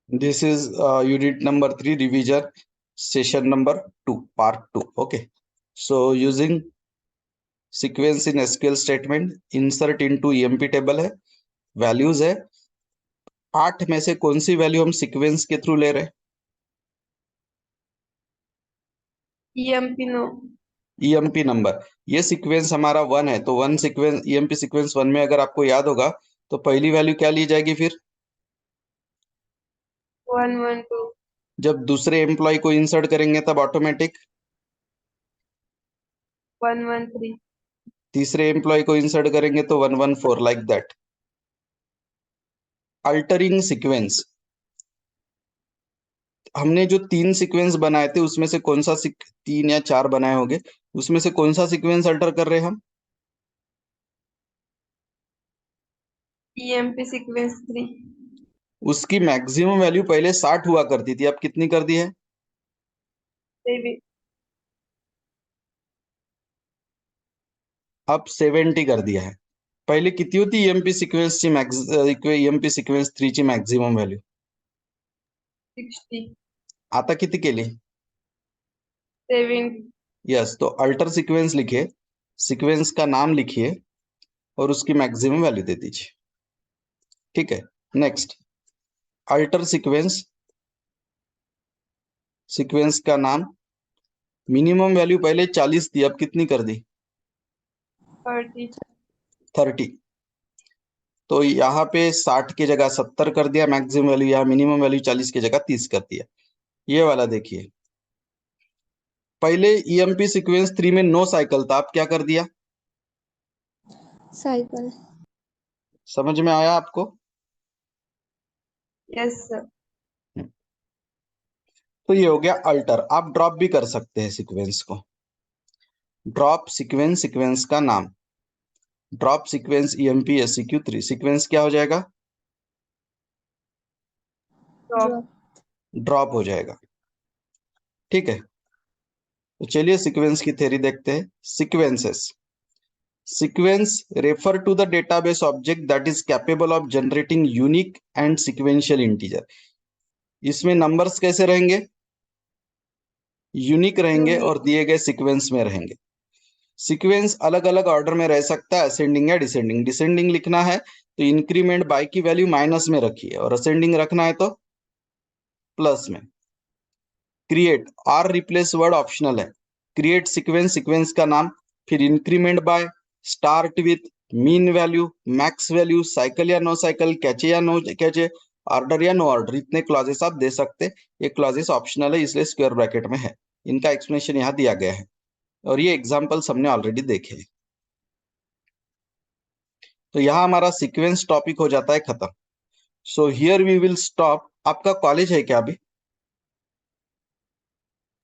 This is unit number 3 revision session number 2 part 2. Okay, so using sequence in SQL statement insert into EMP table है, values है 8 में से कौन सी value हम sequence के through ले रहे हैं? EMP number. ये सीक्वेंस हमारा 1 है, तो 1 सीक्वेंस EMP सीक्वेंस 1 में अगर आपको याद होगा तो पहली वैल्यू क्या ली जाएगी फिर? 112. जब दूसरे एम्प्लॉय को इंसर्ट करेंगे तब ऑटोमेटिक 113. तीसरे एम्प्लॉय को इंसर्ट करेंगे तो 114 लाइक दैट. अल्टरिंग सीक्वेंस, हमने जो 3 सीक्वेंस बनाए थे उसमें से कौन सा 3 या 4 बनाए होंगे, उसमें से कौन सा सीक्वेंस अल्टर कर रहे हैं हम? EMP sequence 3. उसकी मैक्सिमम वैल्यू पहले 60 हुआ करती थी, अब कितनी कर दी है? 7. अब 70 कर दिया है. पहले कितनी होती EMP सीक्वेंस ची EMP सीक्वेंस 3 ची मॅक्झिमम व्हॅल्यू? 60. आता किती केली? 70. यस, तो अल्टर सीक्वेंस लिखिए, सीक्वेंस का नाम लिखिए और उसकी मैक्सिमम वैल्यू दे दीजिए. ठीक है, नेक्स्ट अल्टर सीक्वेंस, सीक्वेंस का नाम, मिनिमम वैल्यू पहले 40 थी, अब कितनी कर दी? 30. तो यहाँ पे 60 की जगह 70 कर दिया मैक्सिमम वैल्यू, यहाँ मिनिमम वैल्यू 40 की जगह 30 कर दिया. ये वाला देखिए, पहले EMP सीक्वेंस 3 में नो साइकिल था, अब क्या कर दिया? साइकिल. समझ में आया आपको? Yes sir. तो ये हो गया अल्टर. आप ड्रॉप भी कर सकते हैं सीक्वेंस को. ड्रॉप सीक्वेंस, सीक्वेंस का नाम, drop sequence EMP SEQ3, sequence क्या हो जाएगा? Drop. ड्रॉप हो जाएगा. ठीक है, तो चलिए सीक्वेंस की थ्योरी देखते हैं. Sequences, sequence refer to the database object that is capable of generating unique and sequential integer. इसमें नंबर्स कैसे रहेंगे? यूनिक रहेंगे और दिए गए सीक्वेंस में रहेंगे. सीक्वेंस अलग अलग ऑर्डर में रह सकता है, असेंडिंग या डिसेंडिंग. डिसेंडिंग लिखना है तो इंक्रीमेंट बाय की वैल्यू माइनस में रखिए, और असेंडिंग रखना है तो प्लस में. Create or replace word optional है. क्रिएट सीक्वेंस, सीक्वेंस का नाम, फिर increment by, start with, min value, max value, cycle या नो साइकिल, कैचे या नो कैचे, ऑर्डर या नो ऑर्डर. इतने क्लॉजेस आप दे सकते. ये क्लॉजेस ऑप्शनल है इसलिए स्क्वायर ब्रैकेट में है. इनका एक्सप्लेनेशन यहाँ दिया गया है और ये एग्जाम्पल्स हमने ऑलरेडी देखे हैं. तो यहाँ हमारा सीक्वेंस टॉपिक हो जाता है खत्म. So here we will stop. आपका कॉलेज है क्या अभी?